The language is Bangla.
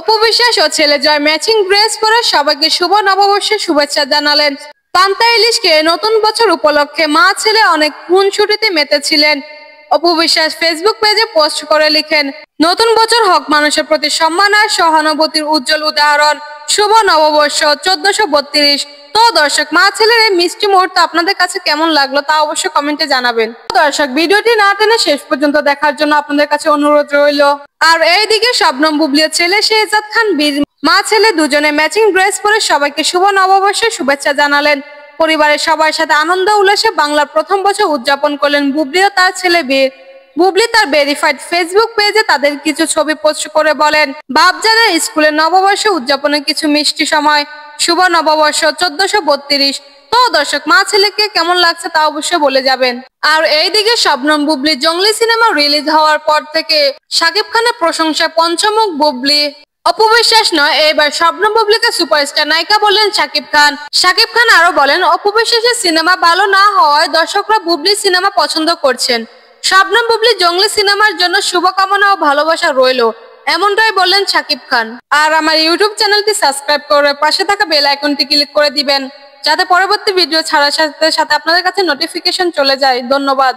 অপু বিশ্বাস ও ছেলে জয় ম্যাচিং ড্রেস পরে সবাইকে শুভ নববর্ষের শুভেচ্ছা জানালেন। পান্তা ইলিশকে নতুন বছর উপলক্ষে মা ছেলে অনেক খুনসুটিতে মেতেছিলেন। অপু বিশ্বাস ফেসবুক পেজে পোস্ট করে লিখেন, নতুন বছর হক মানুষের প্রতি সম্মান আর সহানুভূতির উজ্জ্বল উদাহরণ। শুভ নববর্ষ 1432। তো দর্শক, মা ছেলের এই মিষ্টি মুহূর্ত আপনাদের কাছে কেমন লাগলো তা অবশ্যই কমেন্টে জানাবেন। দর্শক, ভিডিওটি না টেনে শেষ পর্যন্ত দেখার জন্য আপনাদের কাছে অনুরোধ রইল। আর এইদিকে শবনম বুবলির ছেলে শেহজাদ খান বীর মা ছেলে দুজনে ম্যাচিং ড্রেস পরে সবাইকে শুভ নববর্ষের শুভেচ্ছা জানালেন। পরিবারের সবার সাথে আনন্দ উল্লাসে বাংলার প্রথম বছর উদযাপন করলেন বুবলি ও তার ছেলে বীর। বুবলি তার ভেরিফাইড ফেসবুক পেজে তাদের কিছু ছবি পোস্ট করে বলেন, বাপজানের স্কুলের নববর্ষ উদযাপনের কিছু মিষ্টি সময়। শুভ নববর্ষ 1432। তো দর্শক, মা ছেলেকে কেমন লাগছে তা অবশ্যই বলে যাবেন। আর এইদিকে শবনম বুবলি জঙ্গলি সিনেমা রিলিজ হওয়ার পর থেকে শাকিব খানের প্রশংসায় পঞ্চমুখ বুবলি। অপু বিশ্বাস নয়, এবার শবনম বুবলিকে সুপারস্টার নায়িকা বললেন শাকিব খান। শাকিব খান আরো বলেন, অপু বিশ্বাসের সিনেমা ভালো না হওয়ায় দর্শকরা বুবলির সিনেমা পছন্দ করছেন। শবনম বুবলি জঙ্গলি সিনেমার জন্য শুভকামনা ও ভালোবাসা রইল, এমনটাই বললেন শাকিব খান। আর আমার ইউটিউব চ্যানেলটি সাবস্ক্রাইব করে পাশে থাকা বেল আইকনটি ক্লিক করে দিবেন, যাতে পরবর্তী ভিডিও ছাড়ার সাথে সাথে আপনাদের কাছে নোটিফিকেশন চলে যায়। ধন্যবাদ।